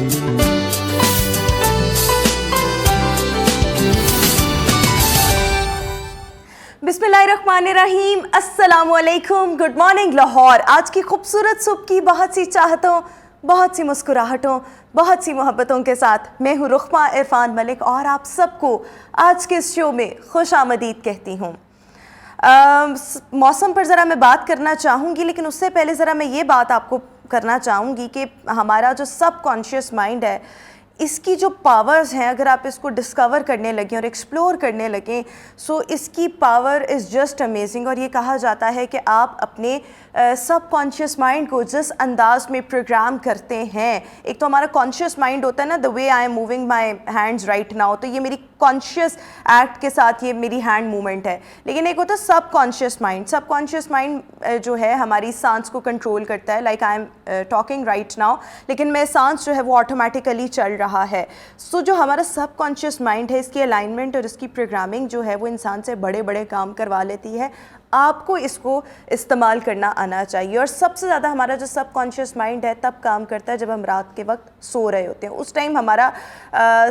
बिस्मिल्लाहिर्रहमानिर्रहीम, अस्सलामुअलैकुम, good morning Lahore. आज की खूबसूरत सुबह की बहुत सी चाहतों, बहुत सी मुस्कुराहटों, बहुत सी मोहब्बतों के साथ मैं हूँ रुखमा इरफान मलिक और आप सबको आज के इस शो में खुश आमदीद कहती हूँ। मौसम पर ज़रा मैं बात करना चाहूँगी, लेकिन उससे पहले ज़रा मैं ये बात आपको करना चाहूँगी कि हमारा जो सबकॉन्शियस माइंड है, इसकी जो पावर्स हैं, अगर आप इसको डिस्कवर करने लगें और एक्सप्लोर करने लगें, सो इसकी पावर इज़ जस्ट अमेजिंग। और ये कहा जाता है कि आप अपने सबकॉन्शियस माइंड को जिस अंदाज में प्रोग्राम करते हैं, एक तो हमारा कॉन्शियस माइंड होता है ना, the way I am moving my hands right now, तो ये मेरी कॉन्शियस एक्ट के साथ ये मेरी हैंड मूवमेंट है। लेकिन एक होता है सबकॉन्शियस माइंड। सबकॉन्शियस माइंड जो है हमारी सांस को कंट्रोल करता है, like I am talking right now, लेकिन मैं सांस जो है वो ऑटोमेटिकली चल रहा है। सो जो हमारा सबकॉन्शियस माइंड है, इसकी अलाइनमेंट और इसकी प्रोग्रामिंग जो है वो इंसान से बड़े बड़े काम करवा लेती है। आपको इसको इस्तेमाल करना आना चाहिए। और सबसे ज़्यादा हमारा जो सबकॉन्शियस माइंड है तब काम करता है जब हम रात के वक्त सो रहे होते हैं। उस टाइम हमारा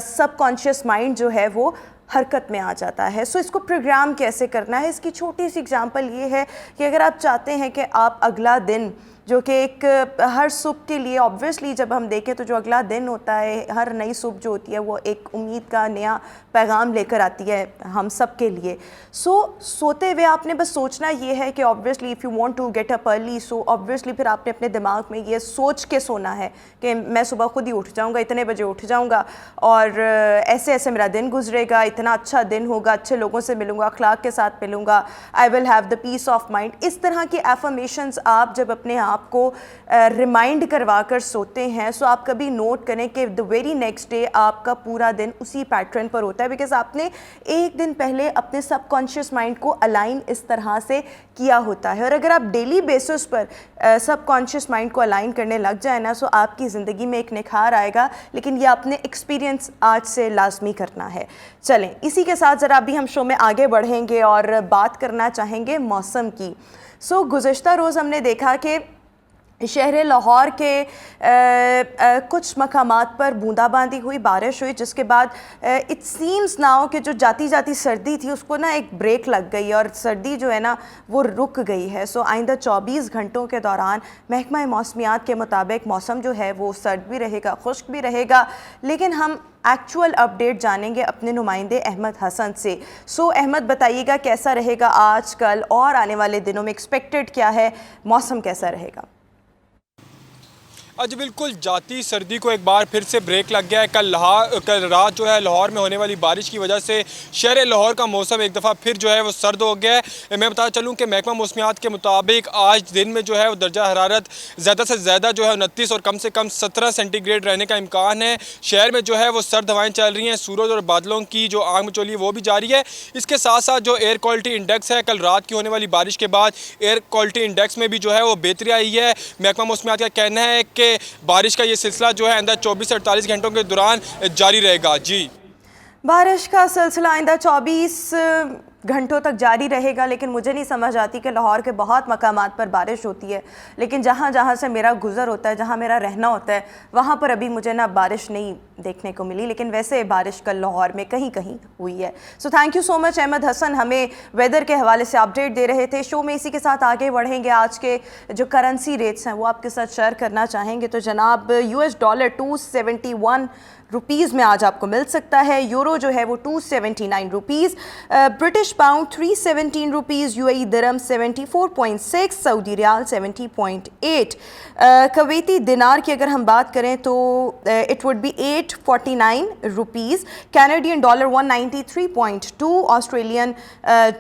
सबकॉन्शियस माइंड जो है वो हरकत में आ जाता है। सो इसको प्रोग्राम कैसे करना है, इसकी छोटी सी एग्जांपल ये है कि अगर आप चाहते हैं कि आप अगला दिन, जो कि एक हर सुबह के लिए ऑब्वियसली जब हम देखें तो जो अगला दिन होता है, हर नई सुबह जो होती है वो एक उम्मीद का नया पैगाम लेकर आती है हम सब के लिए। सोते हुए आपने बस सोचना ये है कि obviously if you want to get up early, so obviously फिर आपने अपने दिमाग में ये सोच के सोना है कि मैं सुबह खुद ही उठ जाऊँगा, इतने बजे उठ जाऊँगा और ऐसे ऐसे मेरा दिन गुजरेगा, इतना अच्छा दिन होगा, अच्छे लोगों से मिलूँगा, अखलाक के साथ मिलूँगा, I will have the peace of mind. इस तरह की एफर्मेशंस आप जब अपने आप को रिमाइंड करवा कर सोते हैं, सो आप कभी नोट करें कि द वेरी नेक्स्ट डे आपका पूरा दिन उसी पैटर्न पर होता है, बिकॉज आपने एक दिन पहले अपने सबकॉन्शियस माइंड को अलाइन इस तरह से किया होता है। और अगर आप डेली बेसिस पर सबकॉन्शियस माइंड को अलाइन करने लग जाए ना, सो आपकी ज़िंदगी में एक निखार आएगा। लेकिन ये आपने एक्सपीरियंस आज से लाजमी करना है। चलें, इसी के साथ ज़रा अभी हम शो में आगे बढ़ेंगे और बात करना चाहेंगे मौसम की। सो गुज़श्ता रोज़ हमने देखा कि शहर लाहौर के कुछ मकामात पर बूंदाबांदी हुई, बारिश हुई, जिसके बाद इट सीम्स नाउ कि जो जाती जाती सर्दी थी उसको ना एक ब्रेक लग गई और सर्दी जो है ना वो रुक गई है। सो आइंदा 24 घंटों के दौरान महकमा मौसमियात के मुताबिक मौसम जो है वो सर्द भी रहेगा, खुश्क भी रहेगा। लेकिन हम एक्चुअल अपडेट जानेंगे अपने नुमाइंदे अहमद हसन से। सो अहमद, बताइएगा कैसा रहेगा आज, कल और आने वाले दिनों में एक्सपेक्टेड क्या है, मौसम कैसा रहेगा? आज बिल्कुल जाती सर्दी को एक बार फिर से ब्रेक लग गया है। कल रात जो है लाहौर में होने वाली बारिश की वजह से शहर लाहौर का मौसम एक दफ़ा फिर जो है वो सर्द हो गया है। मैं बता चलूँ कि महकमा मौसमियात के मुताबिक आज दिन में जो है वो दर्जा हरारत ज़्यादा से ज़्यादा जो है 29 और कम से कम 17 सेंटीग्रेड रहने का इम्कान है। शहर में जो है वो सर्द हवाएँ चल रही हैं, सूरज और बादलों की जो आग मचोली है वो भी जारी है। इसके साथ साथ जो एयर क्वालिटी इंडेक्स है, कल रात की होने वाली बारिश के बाद एयर क्वालिटी इंडेक्स में भी जो है वो बेहतरी आई है। महकमा मौसमियात का कहना है कि बारिश का ये सिलसिला जो है आइंदा 24 से 48 घंटों के दौरान जारी रहेगा। जी, बारिश का सिलसिला आइंदा 24 घंटों तक जारी रहेगा। लेकिन मुझे नहीं समझ आती कि लाहौर के बहुत मकामात पर बारिश होती है, लेकिन जहाँ जहाँ से मेरा गुज़र होता है, जहाँ मेरा रहना होता है, वहाँ पर अभी मुझे ना बारिश नहीं देखने को मिली। लेकिन वैसे बारिश कल लाहौर में कहीं कहीं हुई है। So thank you so much Ahmed Hasan, हमें वेदर के हवाले से अपडेट दे रहे थे। शो में इसी के साथ आगे बढ़ेंगे। आज के जो करेंसी रेट्स हैं वो आपके साथ शेयर करना चाहेंगे। तो जनाब, US$ 271 रुपीज़ में आज आपको मिल सकता है। यूरो जो है वो 279 rupees, British pound 317 rupees, UAE दिरहम 74.6, सऊदी रियाल 70.8, कवैती दिनार की अगर हम बात करें तो it would be 849 rupees, Canadian dollar 193.2, Australian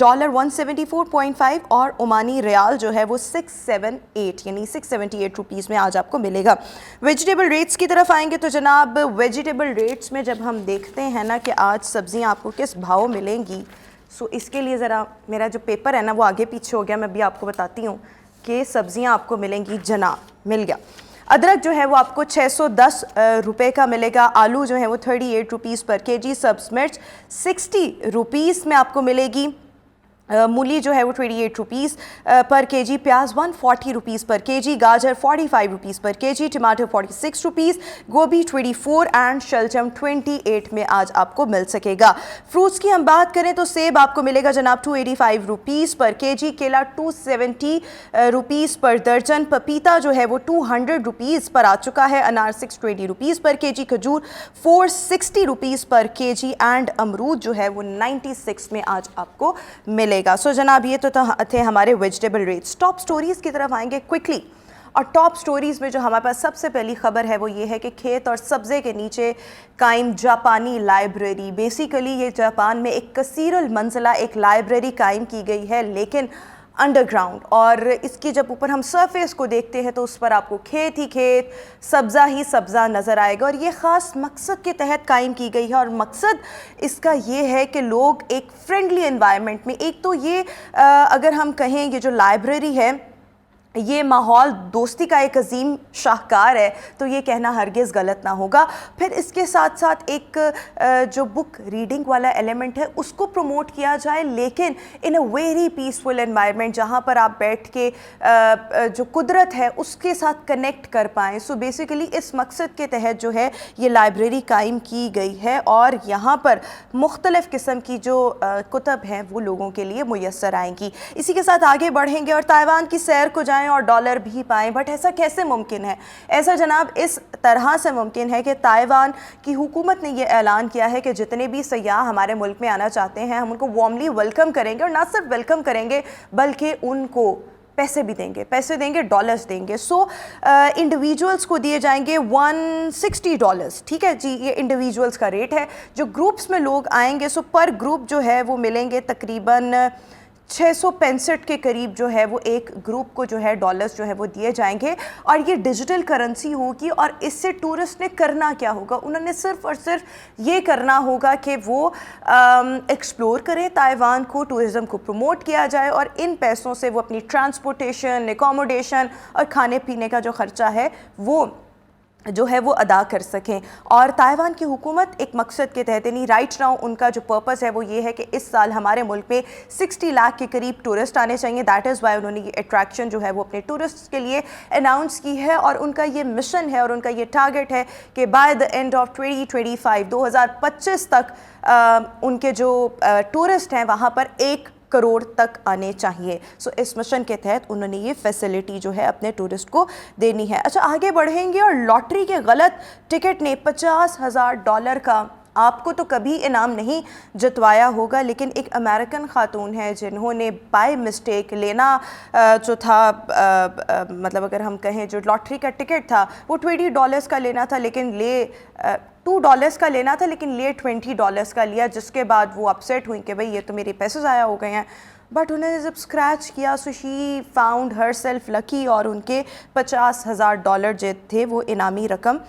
dollar 174.5 और ओमानी रियाल जो है वो 678 यानी 678 रुपीज़ में आज आपको मिलेगा। वेजिटेबल रेट्स की तरफ आएंगे तो जनाब, वेजिटेबल रेट्स में जब हम देखते हैं ना कि आज सब्जियां आपको किस भाव मिलेंगी, सो इसके लिए ज़रा मेरा जो पेपर है ना वो आगे पीछे हो गया। मैं भी आपको बताती हूँ कि सब्जियां आपको मिलेंगी। जना मिल गया, अदरक जो है वो आपको 610 रुपये का मिलेगा, आलू जो है वो 38 रुपीज़ पर केजी, सब्ज़ मिर्च 60 रुपीज़ में आपको मिलेगी, मूली जो है वो 28 रुपीज़ पर केजी, प्याज 140 रुपीज़ पर केजी, गाजर 45 रुपीज़ पर केजी, टमाटर 46 रुपीज़, गोभी 24 एंड शलजम 28 में आज आपको मिल सकेगा। फ्रूट्स की हम बात करें तो सेब आपको मिलेगा जनाब 285 रुपीज़ पर केजी, केला 270 रुपीज़ पर दर्जन, पपीता जो है वो 200 रुपीज़ पर आ चुका है, अनार 620 रुपीज़ पर केजी, खजूर 460 रुपीज़ पर केजी एंड अमरूद जो है वो 96 में आज आपको मिलेगा। सो जनाब ये तो थे हमारे वेजिटेबल रेट्स। टॉप स्टोरीज़ की तरफ आएंगे क्विकली, और टॉप स्टोरीज़ में जो हमारे पास सबसे पहली खबर है वो ये है कि खेत और सब्ज़े के नीचे कायम जापानी लाइब्रेरी। बेसिकली ये जापान में एक कसीरुल मंजिला एक लाइब्रेरी कायम की गई है, लेकिन अंडरग्राउंड, और इसकी जब ऊपर हम सरफेस को देखते हैं तो उस पर आपको खेत ही खेत, सब्ज़ा ही सब्ज़ा नज़र आएगा। और ये ख़ास मकसद के तहत कायम की गई है, और मकसद इसका ये है कि लोग एक फ्रेंडली एनवायरनमेंट में, एक तो ये अगर हम कहें ये जो लाइब्रेरी है ये माहौल दोस्ती का एक अजीम शाहकार है, तो ये कहना हरगिज़ गलत ना होगा। फिर इसके साथ साथ एक जो बुक रीडिंग वाला एलिमेंट है उसको प्रमोट किया जाए, लेकिन इन अ वेरी पीसफुल एनवायरनमेंट, जहाँ पर आप बैठ के जो कुदरत है उसके साथ कनेक्ट कर पाएँ। सो बेसिकली इस मकसद के तहत जो है ये लाइब्रेरी कायम की गई है, और यहाँ पर मुख्तलिफ़ किस्म की जो कुतब हैं वो लोगों के लिए मुयस्सर आएंगी। इसी के साथ आगे बढ़ेंगे और ताइवान की सैर को जाएँ और डॉलर भी पाएं। बट ऐसा कैसे मुमकिन है? ऐसा जनाब इस तरह से मुमकिन है कि ताइवान की हुकूमत ने यह ऐलान किया है कि जितने भी सयाह हमारे मुल्क में आना चाहते हैं हम उनको वार्मली वेलकम करेंगे, और ना सिर्फ वेलकम करेंगे बल्कि उनको पैसे भी देंगे, पैसे देंगे, डॉलर्स देंगे। सो इंडिविजुअल्स को दिए जाएंगे $160, ठीक है जी, ये इंडिविजुअल्स का रेट है। जो ग्रुप्स में लोग आएंगे सो पर ग्रुप जो है वो मिलेंगे तकरीबन 665 के करीब जो है वो एक ग्रुप को जो है डॉलर्स जो है वो दिए जाएंगे, और ये डिजिटल करेंसी होगी। और इससे टूरिस्ट ने करना क्या होगा? उन्होंने सिर्फ और सिर्फ ये करना होगा कि वो एक्सप्लोर करें ताइवान को, टूरिज़म को प्रमोट किया जाए, और इन पैसों से वो अपनी ट्रांसपोर्टेशन, एकोमोडेशन और खाने पीने का जो ख़र्चा है वो जो है वो अदा कर सकें। और ताइवान की हुकूमत एक मकसद के तहत, यानी राइट नाउ उनका जो पर्पस है वो ये है कि इस साल हमारे मुल्क में 60 लाख के करीब टूरिस्ट आने चाहिए। दैट इज़ वाई उन्होंने ये अट्रैक्शन जो है वो अपने टूरिस्ट के लिए अनाउंस की है, और उनका ये मिशन है और उनका ये टारगेट है कि बाय द एंड ऑफ 2025 तक उनके जो टूरिस्ट हैं वहाँ पर 1 करोड़ तक आने चाहिए। सो इस मिशन के तहत उन्होंने ये फैसिलिटी जो है अपने टूरिस्ट को देनी है। अच्छा, आगे बढ़ेंगे और लॉटरी के गलत टिकट ने $50,000 का आपको तो कभी इनाम नहीं जितवाया होगा, लेकिन एक अमेरिकन खातून है जिन्होंने बाय मिस्टेक लेना जो था मतलब अगर हम कहें जो लॉटरी का टिकट था वो $20 का लेना था, लेकिन $2 का लेना था, लेकिन ले $20 का लिया, जिसके बाद वो अपसेट हुई कि भाई ये तो मेरे पैसे ज़ाया हो गए हैं। बट उन्होंने जब स्क्रैच किया so she found her self lucky, और उनके $50,000 जो थे वो इनामी रकम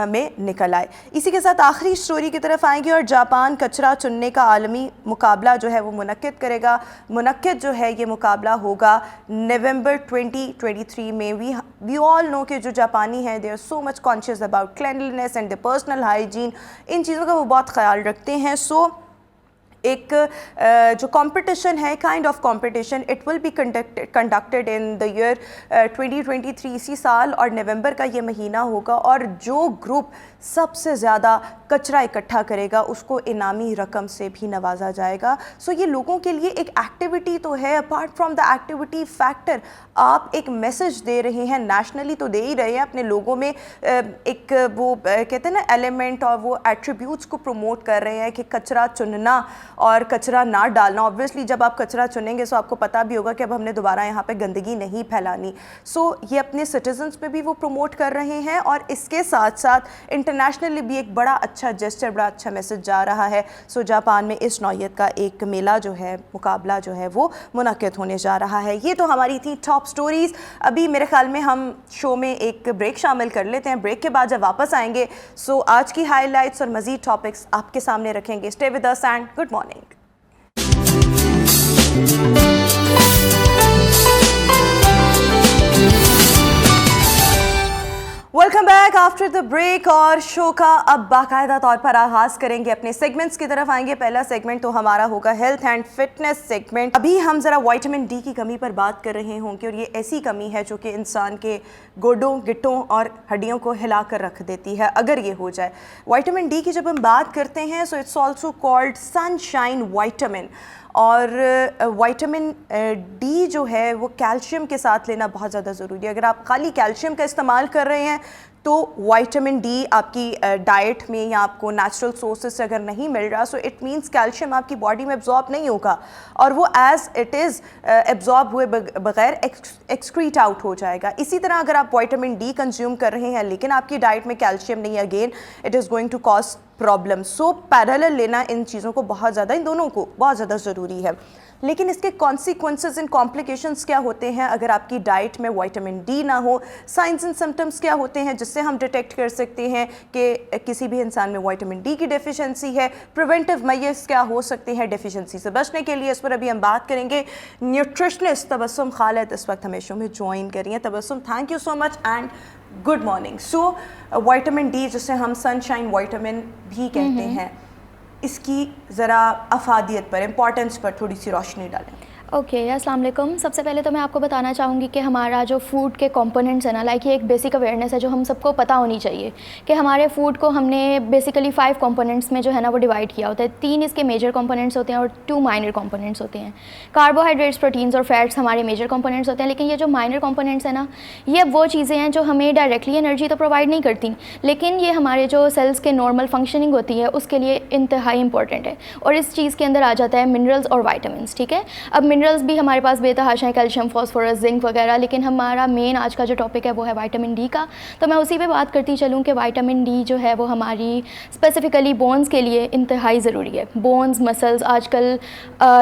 में निकल आए। इसी के साथ आखिरी स्टोरी की तरफ आएंगे, और जापान कचरा चुनने का आलमी मुकाबला जो है वो मुनक्किद करेगा। मुनक्किद जो है ये मुकाबला होगा नवंबर 2023 में। वी ऑल नो कि जो जापानी हैं they are so much conscious about cleanliness and the personal hygiene, इन चीज़ों का वो बहुत ख्याल रखते हैं। सो एक जो कंपटीशन है, kind of competition, it will be conducted in the year 2023, इसी साल, और नवंबर का ये महीना होगा, और जो ग्रुप सबसे ज़्यादा कचरा इकट्ठा करेगा उसको इनामी रकम से भी नवाजा जाएगा। सो ये लोगों के लिए एक एक्टिविटी तो है, apart from the activity factor आप एक मैसेज दे रहे हैं, नेशनली तो दे ही रहे हैं, अपने लोगों में एक वो कहते हैं ना एलिमेंट, और वो एट्रीब्यूट्स को प्रमोट कर रहे हैं कि कचरा चुनना और कचरा ना डालना। ऑब्वियसली जब आप कचरा चुनेंगे तो आपको पता भी होगा कि अब हमने दोबारा यहाँ पे गंदगी नहीं फैलानी। सो ये अपने सिटीजन्स पे भी वो प्रमोट कर रहे हैं, और इसके साथ साथ इंटरनेशनली भी एक बड़ा अच्छा जेस्चर, बड़ा अच्छा मैसेज जा रहा है। सो जापान में इस नौयत का एक मेला जो है, मुकाबला जो है वो मुनक्किद होने जा रहा है। ये तो हमारी थी टॉप स्टोरीज़। अभी मेरे ख्याल में हम शो में एक ब्रेक शामिल कर लेते हैं। ब्रेक के बाद जब वापस आएंगे सो आज की हाईलाइट्स और मज़ीद टॉपिक्स आपके सामने रखेंगे। Stay with us and good morning. Welcome back after the break. और शो का अब बाकायदा तौर पर आगाज़ करेंगे, अपने सेगमेंट्स की तरफ आएंगे। पहला सेगमेंट तो हमारा होगा हेल्थ एंड फिटनेस सेगमेंट। अभी हम ज़रा विटामिन डी की कमी पर बात कर रहे होंगे, और ये ऐसी कमी है जो कि इंसान के गोडों, गिट्टों और हड्डियों को हिला कर रख देती है अगर ये हो जाए। विटामिन डी की जब हम बात करते हैं so it's also called sunshine vitamin. और विटामिन डी जो है वो कैल्शियम के साथ लेना बहुत ज़्यादा ज़रूरी है। अगर आप खाली कैल्शियम का इस्तेमाल कर रहे हैं तो विटामिन डी आपकी डाइट में या आपको नेचुरल सोर्सेज से अगर नहीं मिल रहा, सो इट मींस कैल्शियम आपकी बॉडी में एब्जॉर्ब नहीं होगा और वो एज इट इज़ एब्जॉर्ब हुए बगैर एक्सक्रीट आउट हो जाएगा। इसी तरह अगर आप विटामिन डी कंज्यूम कर रहे हैं लेकिन आपकी डाइट में कैल्शियम नहीं, again it is going to cause problem. So parallel लेना इन चीज़ों को बहुत ज़्यादा, इन दोनों को बहुत ज़्यादा ज़रूरी है। लेकिन इसके कॉन्सिक्वेंसेस एंड कॉम्प्लिकेशंस क्या होते हैं अगर आपकी डाइट में विटामिन डी ना हो? साइंस एंड सिम्टम्स क्या होते हैं जिससे हम डिटेक्ट कर सकते हैं कि किसी भी इंसान में विटामिन डी की डेफिशिएंसी है? प्रिवेंटिव मेजर्स क्या हो सकते हैं डेफिशिएंसी से बचने के लिए? इस पर अभी हम बात करेंगे। न्यूट्रिशनिस्ट तबस्सुम खालिद इस वक्त हमें शो में ज्वाइन कर रही हैं। Tabassum, thank you so much and good morning. So vitamin D जिसे हम सनशाइन विटामिन भी कहते हैं, इसकी ज़रा अफादियत पर, इम्पॉर्टेंस पर थोड़ी सी रोशनी डालें। ओके, अस्सलाम वालेकुम। सबसे पहले तो मैं आपको बताना चाहूँगी कि हमारा जो फूड के कंपोनेंट्स है ना, लाइक ये एक बेसिक अवेयरनेस है जो हम सबको पता होनी चाहिए कि हमारे फूड को हमने बेसिकली 5 कंपोनेंट्स में जो है ना वो डिवाइड किया होता है। 3 इसके मेजर कंपोनेंट्स होते हैं और 2 माइनर कंपोनेंट्स होते हैं। कार्बोहाइड्रेट्स, प्रोटीन्स और फैट्स हमारे मेजर कंपोनेंट्स होते हैं, लेकिन ये जो माइनर कंपोनेंट्स हैं ना, ये वो चीज़ें हैं जो हमें डायरेक्टली एनर्जी तो प्रोवाइड नहीं करती, लेकिन ये हमारे जो सेल्स के नॉर्मल फंक्शनिंग होती है उसके लिए इंतहाई इंपॉर्टेंट है। और इस चीज़ के अंदर आ जाता है मिनरल्स और वाइटामिन्स। ठीक है, अब मिनरल्स भी हमारे पास बेतहाशा हैं, कैल्शियम, फॉस्फोरस, जिंक वगैरह, लेकिन हमारा मेन आज का जो टॉपिक है वो है विटामिन डी का। तो मैं उसी पे बात करती चलूँ कि विटामिन डी जो है वो हमारी स्पेसिफ़िकली बोन्स के लिए इंतहाई ज़रूरी है। बोन्स, मसल्स, आजकल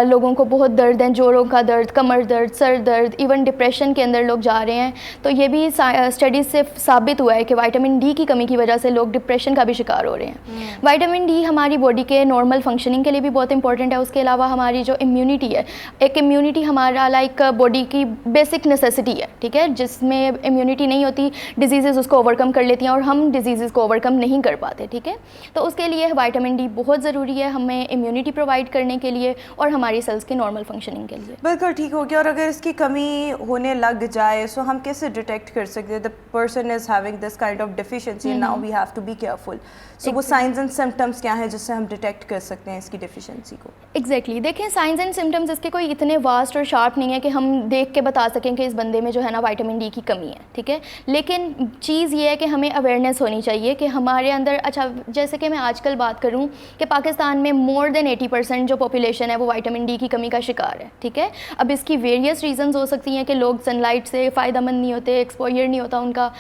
लोगों को बहुत दर्द हैं, जोड़ों का दर्द, कमर दर्द, सर दर्द, इवन डिप्रेशन के अंदर लोग जा रहे हैं। तो ये भी स्टडीज़ से साबित हुआ है कि विटामिन डी की कमी की वजह से लोग डिप्रेशन का भी शिकार हो रहे हैं। विटामिन डी हमारी बॉडी के नॉर्मल फंक्शनिंग के लिए भी बहुत इंपॉर्टेंट है। उसके अलावा हमारी जो इम्यूनिटी है, एक इम्यूनिटी हमारा लाइक बॉडी की बेसिक नेसेसिटी है। ठीक है, जिसमें इम्यूनिटी नहीं होती, डिजीज़ उसको ओवरकम कर लेती हैं और हम डिजीज़ को ओवरकम नहीं कर पाते। ठीक है, तो उसके लिए विटामिन डी बहुत ज़रूरी है हमें इम्यूनिटी प्रोवाइड करने के लिए और हमारी सेल्स की नॉर्मल फंक्शनिंग के लिए। बिल्कुल ठीक हो गया। और अगर इसकी कमी होने लग जाए सो हम कैसे डिटेक्ट कर सकते हैं the person is having this kind of deficiency and now we have to be careful? So वो साइंस एंड सिम्टम्स क्या हैं जिससे हम डिटेक्ट कर सकते हैं इसकी डेफिशिएंसी को? एग्जैक्टली, देखें साइंस एंड सिम्टम्स इसके कोई इतने वास्ट और शार्प नहीं है कि हम देख के बता सकें कि इस बंदे में जो है ना विटामिन डी की कमी है। ठीक है, लेकिन चीज़ ये है कि हमें अवेयरनेस होनी चाहिए कि हमारे अंदर, अच्छा जैसे कि मैं आजकल बात करूं कि पाकिस्तान में मोर देन 80% जो पॉपुलेशन है वो विटामिन डी की कमी का शिकार है। ठीक है, अब इसकी वेरियस रीजंस हो सकती हैं कि लोग सनलाइट से फ़ायदेमंद नहीं होते, एक्सपोजर नहीं होता उनका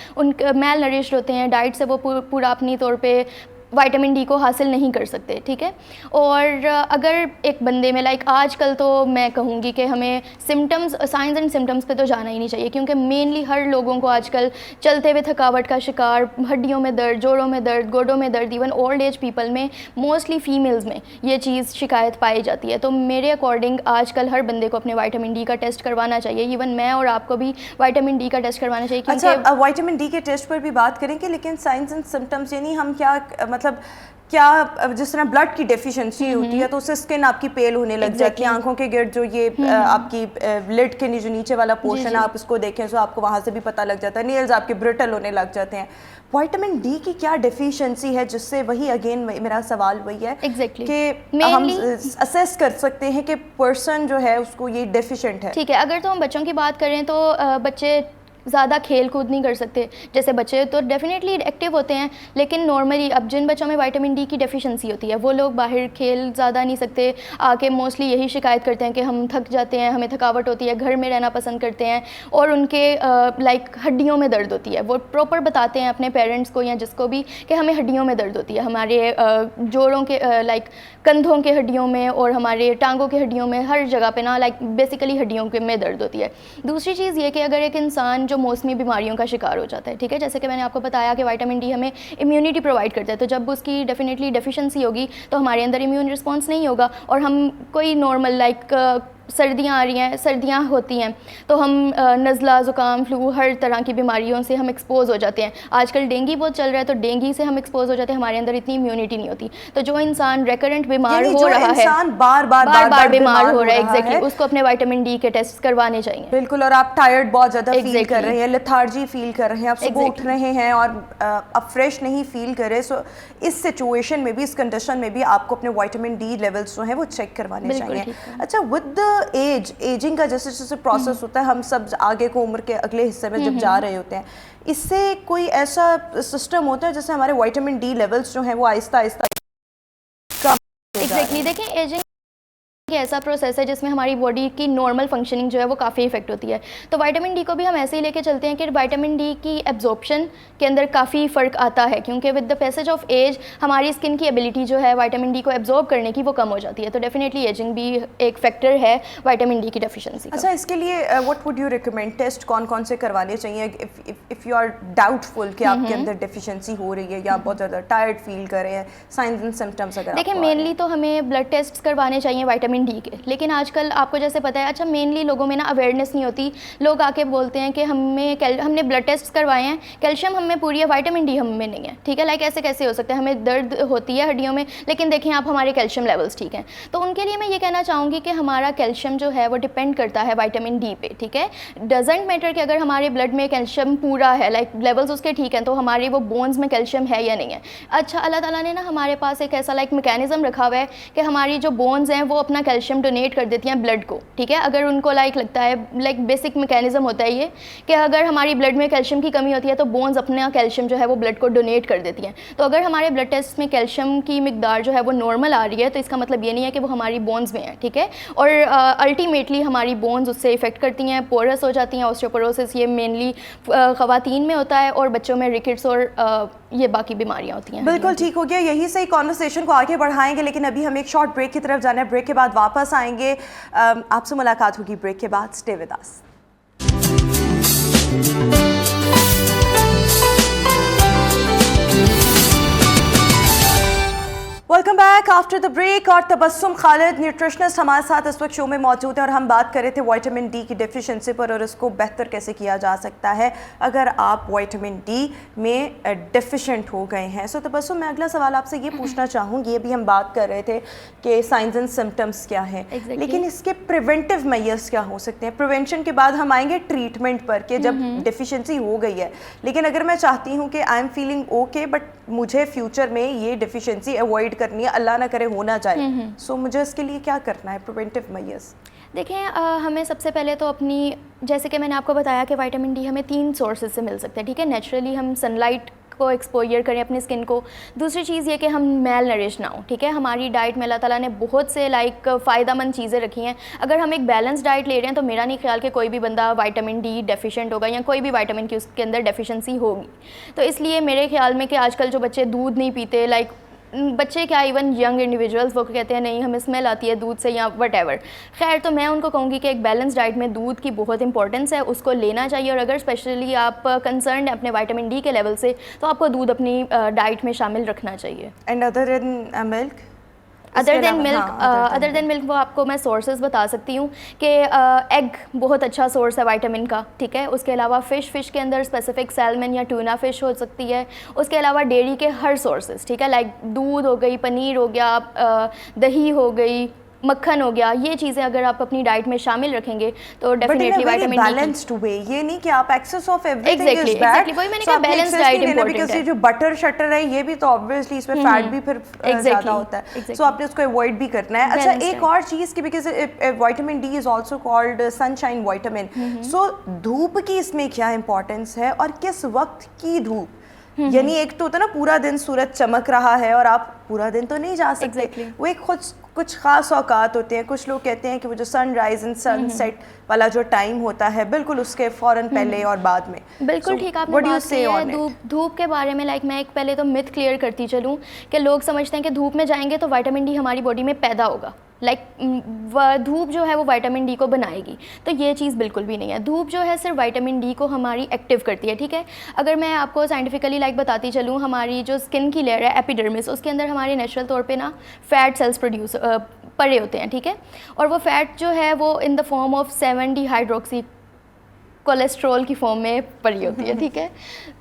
मेल नरिश्ड होते हैं, डाइट से वो पूरा अपनी तौर पे विटामिन डी को हासिल नहीं कर सकते। ठीक है, और अगर एक बंदे में लाइक आजकल तो मैं कहूँगी कि हमें सिम्टम्स, साइंस एंड सिम्टम्स पे तो जाना ही नहीं चाहिए, क्योंकि मेनली हर लोगों को आजकल चलते हुए थकावट का शिकार, हड्डियों में दर्द, जोड़ों में दर्द, गोडों में दर्द, इवन ओल्ड एज पीपल में, मोस्टली फीमेल्स में ये चीज़ शिकायत पाई जाती है। तो मेरे अकॉर्डिंग आजकल हर बंदे को अपने विटामिन डी का टेस्ट करवाना चाहिए। इवन मैं और आपको भी विटामिन डी का टेस्ट करवाना चाहिए। अच्छा, विटामिन डी के टेस्ट पर भी बात करेंगे, लेकिन साइंस एंड सिम्टम्स यानी हम क्या, मतलब क्या जिस तरह ब्लड की डेफिशिएंसी होती है तो उससे स्किन आपकी पेल होने लग जाती है, आंखों के गिर्द जो ये आपकी लिड के जो नीचे वाला पोर्शन है आप इसको देखें तो आपको वहाँ से भी पता लग जाता है, नेल्स आपके ब्रिटल होने लग जाते हैं। विटामिन डी की क्या डेफिशिएंसी है जिससे, वही अगेन मेरा सवाल वही है कि हम असेस कर सकते हैं कि पर्सन जो है उसको ये डेफिशिएंट है? ठीक है, अगर तो हम बच्चों की बात करें तो बच्चे ज़्यादा खेल कूद नहीं कर सकते। जैसे बच्चे तो डेफिनेटली एक्टिव होते हैं, लेकिन नॉर्मली अब जिन बच्चों में विटामिन डी की डेफिशिएंसी होती है वो लोग बाहर खेल ज़्यादा नहीं सकते, आके मोस्टली यही शिकायत करते हैं कि हम थक जाते हैं, हमें थकावट होती है, घर में रहना पसंद करते हैं और उनके लाइक हड्डियों में दर्द होती है। वो प्रॉपर बताते हैं अपने पेरेंट्स को या जिसको भी कि हमें हड्डियों में दर्द होती है, हमारे जोड़ों के लाइक कंधों के हड्डियों में और हमारे टांगों के हड्डियों में, हर जगह पे ना लाइक बेसिकली हड्डियों के में दर्द होती है। दूसरी चीज़ ये कि अगर एक इंसान जो मौसमी बीमारियों का शिकार हो जाता है, ठीक है, जैसे कि मैंने आपको बताया कि विटामिन डी हमें इम्यूनिटी प्रोवाइड करता है, तो जब उसकी डेफिनेटली डेफिशिएंसी होगी तो हमारे अंदर इम्यून रिस्पॉन्स नहीं होगा और हम कोई नॉर्मल लाइक सर्दियाँ आ रही हैं, सर्दियाँ होती हैं तो हम नज़ला, ज़ुकाम, फ्लू, हर तरह की बीमारियों से हम एक्सपोज हो जाते हैं। आजकल डेंगू बहुत चल रहा है तो डेंगू से हम एक्सपोज हो जाते हैं, हमारे अंदर इतनी इम्यूनिटी नहीं होती। तो जो इंसान रेकरेंट बीमार हो रहा है, इंसान बार बार बीमार हो रहा है, एग्जैक्टली, उसको अपने विटामिन डी के टेस्ट करवाने चाहिए। बिल्कुल। और आप टायर्ड बहुत ज़्यादा फील कर रहे हैं, लेथार्जी फील कर रहे हैं, आप सुबह उठ रहे हैं और आप फ्रेश नहीं फील कर रहे, सो इस सिचुएशन में भी, इस कंडीशन में भी आपको अपने विटामिन डी लेवल्स जो हैं वो चेक करवाने चाहिए। अच्छा, विद द एजिंग का जैसे जैसे प्रोसेस होता है, हम सब आगे को उम्र के अगले हिस्से में जब जा रहे होते हैं, इससे कोई ऐसा सिस्टम होता है जैसे हमारे विटामिन डी लेवल्स जो हैं वो आहिस्ता आहिस्ता कम? एग्जैक्टली, देखें एजिंग ऐसा प्रोसेस है जिसमें हमारी बॉडी की नॉर्मल फंक्शनिंग जो है वो काफ़ी इफेक्ट होती है। तो विटामिन डी को भी हम ऐसे ही लेके चलते हैं कि विटामिन डी की एब्जॉर्प्शन के अंदर काफ़ी फ़र्क आता है, क्योंकि with the passage of age हमारी स्किन की एबिलिटी जो है विटामिन डी को एब्जॉर्ब करने की वो कम हो जाती है। तो डेफिनेटली एजिंग भी एक फैक्टर है विटामिन डी की डेफिशिएंसी का। अच्छा, इसके लिए what would you recommend? Test कौन कौन से करवाने चाहिए इफ़ यू आर डाउटफुल कि आपके अंदर डेफिशिएंसी हो रही है या आप बहुत ज़्यादा टायर्ड फील कर रहे हैं, साइंस एंड सिम्टम्स? अगर देखिए, मेनली तो हमें ब्लड टेस्ट करवाने चाहिए विटामिन डी के, लेकिन आजकल आपको जैसे पता है, अच्छा मेनली लोगों में ना अवेयरनेस नहीं होती। लोग आके बोलते हैं कि हमने ब्लड टेस्ट करवाए हैं, कैल्शियम हम में पूरी है, विटामिन डी हम में नहीं है। ठीक है, लाइक ऐसे कैसे हो सकता है? हमें दर्द होती है हड्डियों में, लेकिन देखें आप हमारे कैल्शियम लेवल्स ठीक हैं। तो उनके लिए मैं ये कहना चाहूँगी कि हमारा कैल्शियम जो है वो डिपेंड करता है विटामिन डी पे। ठीक है, डजेंट मैटर कि अगर हमारे ब्लड में कैल्शियम पूरा है, लाइक लेवल्स उसके ठीक हैं, तो हमारे वो बोन्स में कैल्शियम है या नहीं है। अच्छा, अल्लाह ताला ने ना हमारे पास एक ऐसा लाइक मैकेनिज्म रखा हुआ है कि हमारी जो बोन्स हैं वो अपना कैल्शियम डोनेट कर देती हैं ब्लड को। ठीक है, अगर उनको लगता है, बेसिक मैकेनिज्म होता है ये कि अगर हमारी ब्लड में कैल्शियम की कमी होती है तो बोन्स अपना कैल्शियम जो है वो ब्लड को डोनेट कर देती हैं। तो अगर हमारे ब्लड टेस्ट में कैल्शियम की मिकदार जो है वो नॉर्मल आ रही है तो इसका मतलब ये नहीं है कि वो हमारी बोन्स में है। ठीक है, और अल्टीमेटली हमारी बोन्स उससे इफेक्ट करती हैं, पोरस हो जाती हैं। ऑस्टियोपोरोसिस ये मेनली ख़वातीन में होता है और बच्चों में रिकेट्स और ये बाकी बीमारियाँ होती हैं। बिल्कुल ठीक हो गया, यही से कॉन्वर्सेशन को आगे बढ़ाएंगे, लेकिन अभी हम एक शॉर्ट ब्रेक की तरफ जाना है। ब्रेक के बाद वापस आएंगे, आपसे मुलाकात होगी ब्रेक के बाद। Stay with us. Welcome back after the break. और तबस्सुम खालिद न्यूट्रिशनिस्ट हमारे साथ इस वक्त शो में मौजूद है और हम बात कर रहे थे विटामिन डी की डेफिशिएंसी पर और इसको बेहतर कैसे किया जा सकता है अगर आप विटामिन डी में डेफिशिएंट हो गए हैं। सो तबस्सुम, मैं अगला सवाल आपसे ये पूछना चाहूँगी, अभी हम बात कर रहे थे कि साइंस एंड सिम्टम्स क्या है, लेकिन इसके प्रिवेंटिव मेजर्स क्या हो सकते हैं? प्रिवेंशन के बाद हम आएंगे ट्रीटमेंट पर कि जब डेफिशिएंसी हो गई है, लेकिन अगर मैं चाहती हूँ कि I am feeling okay but मुझे फ्यूचर में ये डेफिशिएंसी अवॉइड करनी है, अल्लाह ना करे होना चाहिए, सो मुझे इसके लिए क्या करना है? Preventive measures. देखें, हमें सबसे पहले तो अपनी, जैसे कि मैंने आपको बताया कि विटामिन डी हमें 3 सोर्सेज से मिल सकता है। ठीक है, नेचुरली हम सनलाइट को एक्सपोजर करें अपनी स्किन को। दूसरी चीज़ ये कि हम मेल नरिश ना हो। ठीक है, हमारी डाइट में अल्लाह ताला ने बहुत से फ़ायदेमंद चीज़ें रखी हैं। अगर हम एक बैलेंस डाइट ले रहे हैं तो मेरा नहीं ख्याल कि कोई भी बंदा विटामिन डी डेफिशिएंट होगा या कोई भी विटामिन की उसके अंदर डेफिशिएंसी होगी। तो इसलिए मेरे ख्याल में कि आजकल जो बच्चे दूध नहीं पीते, बच्चे क्या, इवन यंग इंडिविजुअल्स, वो कहते हैं नहीं हमें स्मेल आती है दूध से या वट एवर। खैर, तो मैं उनको कहूँगी कि एक बैलेंस डाइट में दूध की बहुत इंपॉर्टेंस है, उसको लेना चाहिए। और अगर स्पेशली आप कंसर्न है अपने विटामिन डी के लेवल से तो आपको दूध अपनी डाइट में शामिल रखना चाहिए। And other than milk? Other than milk वो आपको मैं सोर्सेज बता सकती हूँ कि एग बहुत अच्छा सोर्स है विटामिन का। ठीक है, उसके अलावा फ़िश के अंदर स्पेसिफिक सैल्मन या टूना फ़िश हो सकती है। उसके अलावा डेयरी के हर सोर्सेज, ठीक है, लाइक दूध हो गई, पनीर हो गया, दही हो गई, मक्खन हो गया, ये चीज़ें अगर आप अपनी डाइट में शामिल रखेंगे तो definitely vitamin D balanced way, ये नहीं कि आप excess of everything is bad. Exactly, वही मैंने कहा बैलेंस डाइट इंपॉर्टेंट है। जो बटर शटर है ये भी तो ऑब्वियसली इसमें फैट भी फिर ज़्यादा होता है, सो आपने उसको अवॉइड भी करना है। अच्छा, एक और चीज़ की, because vitamin D is also called sunshine vitamin, so धूप की इसमें क्या इंपॉर्टेंस है और किस वक्त की धूप? यानी एक तो होता है ना पूरा दिन सूरज चमक रहा है और आप पूरा दिन तो नहीं जा सकते, वो एक कुछ खास औकात होते हैं। कुछ लोग कहते हैं कि वो जो सनराइज एंड सनसेट वाला जो टाइम होता है बिल्कुल उसके फ़ौरन पहले और बाद में। बिल्कुल ठीक आपने बात की है। धूप के बारे में मैं एक पहले तो मिथ क्लियर करती चलूँ कि लोग समझते हैं कि धूप में जाएंगे तो विटामिन डी हमारी बॉडी में पैदा होगा, धूप जो है वो विटामिन डी को बनाएगी, तो ये चीज़ बिल्कुल भी नहीं है। धूप जो है सिर्फ विटामिन डी को हमारी एक्टिव करती है। ठीक है, अगर मैं आपको साइंटिफिकली बताती चलूँ, हमारी जो स्किन की लेयर है एपिडर्मिस, उसके अंदर हमारे नेचुरल तौर पे ना फैट सेल्स पड़े होते हैं, ठीक है। और वो फैट जो है वो in the form of 7 dihydroxy cholesterol की फॉर्म में पड़ी होती है, ठीक है।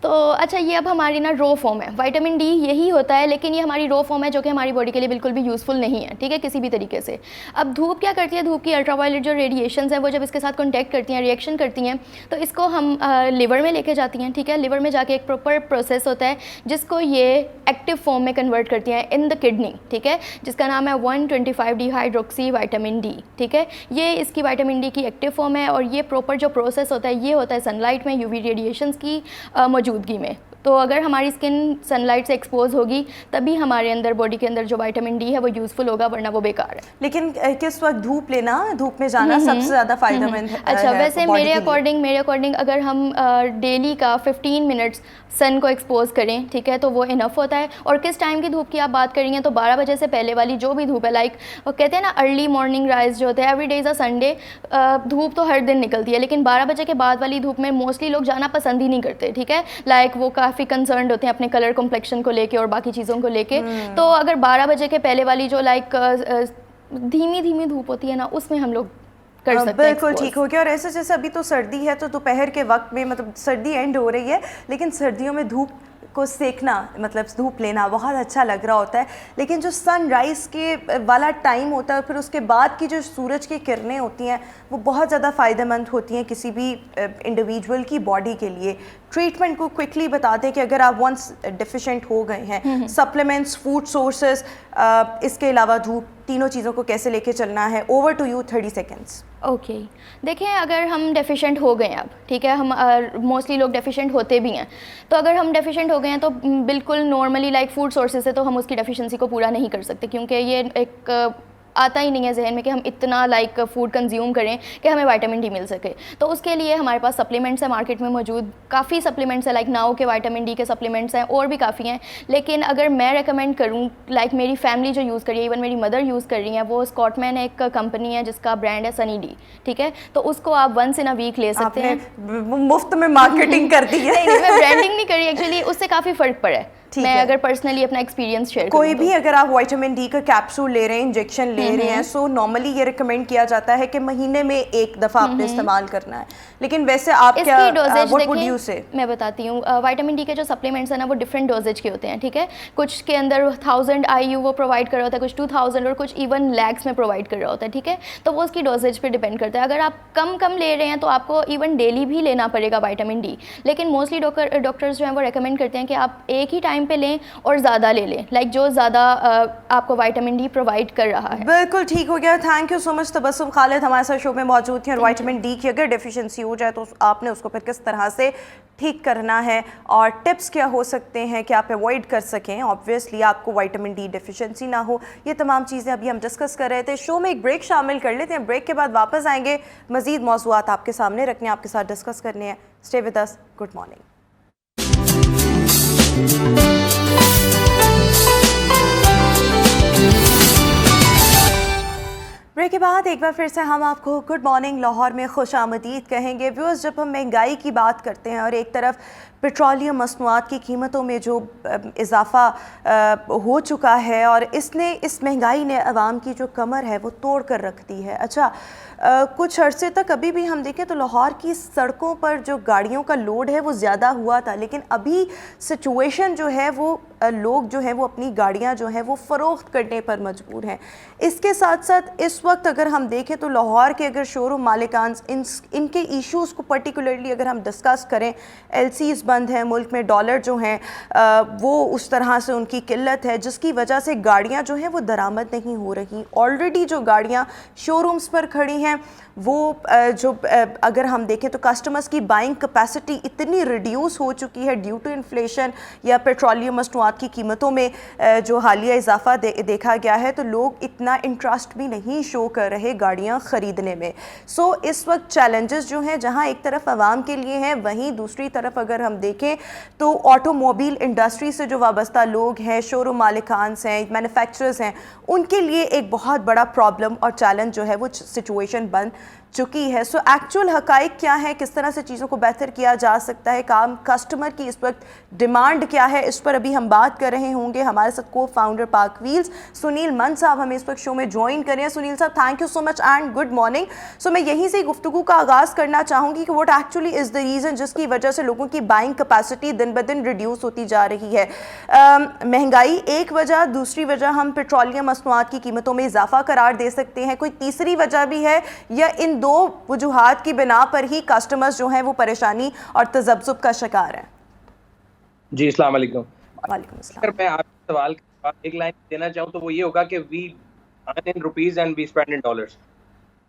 तो अच्छा, ये अब हमारी ना रो फॉर्म है। विटामिन डी यही होता है, लेकिन ये हमारी रो फॉर्म है जो कि हमारी बॉडी के लिए बिल्कुल भी यूज़फुल नहीं है, ठीक है, किसी भी तरीके से। अब धूप क्या करती है, धूप की अल्ट्रावायलेट जो रेडिएशंस हैं वो जब इसके साथ कॉन्टैक्ट करती हैं, रिएक्शन करती हैं, तो इसको हम लिवर में लेके जाती हैं, ठीक है। लिवर में जाके एक प्रॉपर प्रोसेस होता है जिसको ये एक्टिव फॉर्म में कन्वर्ट करती हैं इन द किडनी, ठीक है, जिसका नाम है 125 डिहाइड्रोक्सी विटामिन डी, ठीक है। ये इसकी विटामिन डी की एक्टिव फॉर्म है और ये प्रॉपर जो प्रोसेस होता है ये होता है सनलाइट में, यूवी रेडिएशंस की मौजूदगी में। तो अगर हमारी स्किन सनलाइट से एक्सपोज होगी तभी हमारे अंदर, बॉडी के अंदर जो विटामिन डी है वो यूज़फुल होगा, वरना वो बेकार है। लेकिन किस वक्त धूप लेना, धूप में जाना सबसे ज़्यादा फायदेमंद है? अच्छा, वैसे मेरे अकॉर्डिंग अगर हम डेली का 15 मिनट्स सन को एक्सपोज करें, ठीक है, तो वो इनफ होता है। और किस टाइम की धूप की आप बात करेंगे तो 12 बजे से पहले वाली जो भी धूप है, लाइक वो कहते हैं ना अर्ली मॉर्निंग राइज जो होते हैं, every day is a Sunday, धूप तो हर दिन निकलती है, लेकिन 12 बजे के बाद वाली धूप में मोस्टली लोग जाना पसंद ही नहीं करते, ठीक है। लाइक वो काफ़ी कंसर्न्ड होते हैं अपने कलर कॉम्प्लेक्शन को लेके और बाकी चीज़ों को लेके। तो अगर 12 बजे के पहले वाली जो लाइक धीमी धीमी धूप होती है ना, उसमें हम लोग कर सकते हैं। बिल्कुल ठीक हो गया। और ऐसे जैसे अभी तो सर्दी है तो दोपहर के वक्त में, मतलब सर्दी एंड हो रही है, लेकिन सर्दियों में धूप को सेकना, मतलब धूप लेना बहुत अच्छा लग रहा होता है, लेकिन जो सनराइज़ के वाला टाइम होता है फिर उसके बाद की जो सूरज की किरणें होती हैं वो बहुत ज़्यादा फ़ायदेमंद होती हैं किसी भी इंडिविजुअल की बॉडी के लिए। ट्रीटमेंट को क्विकली बता दें कि अगर आप वंस डिफिशेंट हो गए हैं, सप्लीमेंट्स, फूड सोर्सेज, इसके अलावा धूप, तीनों चीज़ों को कैसे लेके चलना है। Over to you, 30 seconds. Okay, देखें, अगर हम डेफिशिएंट हो गए अब, ठीक है, हम मोस्टली लोग डेफिशिएंट होते भी हैं, तो अगर हम डेफिशिएंट हो गए हैं तो बिल्कुल नॉर्मली लाइक फूड सोर्सेज से तो हम उसकी डेफिशिएंसी को पूरा नहीं कर सकते, क्योंकि ये एक आता ही नहीं है जहन में कि हम इतना लाइक फूड कंज्यूम करें कि हमें विटामिन डी मिल सके। तो उसके लिए हमारे पास सप्लीमेंट्स है मार्केट में मौजूद, काफ़ी सप्लीमेंट्स है, लाइक नाउ के विटामिन डी के सप्लीमेंट्स हैं और भी काफ़ी हैं। लेकिन अगर मैं रेकमेंड करूं, लाइक मेरी फैमिली जो यूज़ कर रही है, इवन मेरी मदर यूज़ कर रही हैं, वो स्कॉटमैन एक कंपनी है जिसका ब्रांड है सनी डी, ठीक है, तो उसको आप वंस इन अ वीक ले सकते हैं। मुफ्त में मार्केटिंग कर दी है। नहीं, मैं ब्रांडिंग नहीं करी एक्चुअली, उससे काफ़ी फ़र्क पड़ा है। मैं अगर पर्सनली अपना एक्सपीरियंस शेयर कोई भी अगर आप विटामिन डी का कैप्सूल ले रहे हैं, इंजेक्शन ले रहे हैं, सो नॉर्मली ये रिकमेंड किया जाता है कि महीने में एक दफ़ा आपने इस्तेमाल करना है। लेकिन वैसे आप क्या, व्हाट वुड यू से? मैं बताती हूँ, विटामिन डी के जो सप्लीमेंट्स हैं ना वो डिफरेंट डोजेज के होते हैं, ठीक है। कुछ के अंदर 1000 IU वो प्रोवाइड कर रहा होता है, कुछ 2000 और कुछ इवन लैक्स में प्रोवाइड कर रहा होता है, ठीक है। तो वो उसकी डोजेज पे डिपेंड करता है। अगर आप कम ले रहे हैं तो आपको इवन डेली भी लेना पड़ेगा विटामिन डी, लेकिन मोस्टली डॉक्टर्स जो हैं वो रिकमेंड करते हैं कि आप एक ही टाइम पे लें और ज़्यादा ले लें, लाइक जो ज़्यादा आपको विटामिन डी प्रोवाइड कर रहा है। बिल्कुल ठीक हो गया। Thank you so much. Tabassum Khalid हमारे साथ शो में मौजूद थी। और विटामिन डी की अगर डेफिशिएंसी हो जाए तो आपने उसको फिर किस तरह से ठीक करना है और टिप्स क्या हो सकते हैं कि आप अवॉइड कर सकें, ऑब्वियसली आपको विटामिन डी डेफिशिएंसी ना हो, ये तमाम चीज़ें अभी हम डिस्कस कर रहे थे। शो में एक ब्रेक शामिल कर लेते हैं, ब्रेक के बाद वापस आएंगे, मज़ीद मौज़ूआत आपके सामने रखने, आपके साथ डिस्कस करने हैं। Stay with us. Good morning. Break के बाद एक बार फिर से हम आपको गुड मॉर्निंग लाहौर में खुश आमदीद कहेंगे। व्यूअर्स, जब हम महंगाई की बात करते हैं और एक तरफ पेट्रोलियम मसनूआत की कीमतों में जो इजाफ़ा हो चुका है और इस महंगाई ने आवाम की जो कमर है वो तोड़ कर रख दी है। अच्छा, कुछ अरसे तक अभी भी हम देखें तो लाहौर की सड़कों पर जो गाड़ियों का लोड है वो ज़्यादा हुआ था, लेकिन अभी सिचुएशन जो है वो लोग जो हैं वो अपनी गाड़ियां जो हैं वो फ़रोख्त करने पर मजबूर हैं। इसके साथ साथ इस वक्त अगर हम देखें तो लाहौर के अगर शोरूम मालिकान इनके इश्यूज़ को पर्टिकुलरली अगर हम डिस्कस करें, LCs बंद हैं मुल्क में, डॉलर जो हैं वो उस तरह से उनकी किल्लत है जिसकी वजह से गाड़ियाँ जो हैं वो दरामद नहीं हो रही। ऑलरेडी जो गाड़ियाँ शोरूम्स पर खड़ी हैं वो अगर हम देखें तो कस्टमर्स की बाइंग कैपेसिटी इतनी रिड्यूस हो चुकी है ड्यू टू इन्फ्लेशन या पेट्रोलियम मसनूआत की कीमतों में जो हालिया इजाफा देखा गया है, तो लोग इतना इंटरेस्ट भी नहीं शो कर रहे गाड़ियां ख़रीदने में। सो इस वक्त चैलेंजेस जो हैं जहां एक तरफ आवाम के लिए हैं, वहीं दूसरी तरफ अगर हम देखें तो ऑटोमोबाइल इंडस्ट्री से जो वाबस्ता लोग हैं, शोरूम मालिकान हैं, मैन्युफैक्चरर्स हैं, उनके लिए एक बहुत बड़ा प्रॉब्लम और चैलेंज जो है वो सिचुएशन बन चुकी है। सो एक्चुअल हकाइक क्या है, किस तरह से चीज़ों को बेहतर किया जा सकता है, काम कस्टमर की इस वक्त डिमांड क्या है, इस पर अभी हम बात कर रहे होंगे। हमारे साथ को फाउंडर पार्क व्हील्स सुनील मन साहब हमें इस वक्त शो में ज्वाइन कर रहे हैं। सुनील साहब, thank you so much and good morning. So मैं यहीं से गुफ्तगू का आगाज़ करना चाहूँगी कि what actually is the reason जिसकी वजह से लोगों की बाइंग कैपेसिटी दिन ब दिन रिड्यूस होती जा रही है। महंगाई एक वजह, दूसरी वजह हम पेट्रोलियम मसनूआत की कीमतों में इजाफा करार दे सकते हैं, कोई तीसरी वजह भी है, या इन दो वजूहात की बिना पर ही कस्टमर्स जो हैं वो परेशानी और तजब्जुब का शिकार हैं? जी, अस्सलाम वालेकुम। वालेकुम अस्सलाम। अगर मैं आपके सवाल के जवाब एक लाइन देना चाहूँ तो वो ये होगा कि we earn in rupees and we spend in dollars.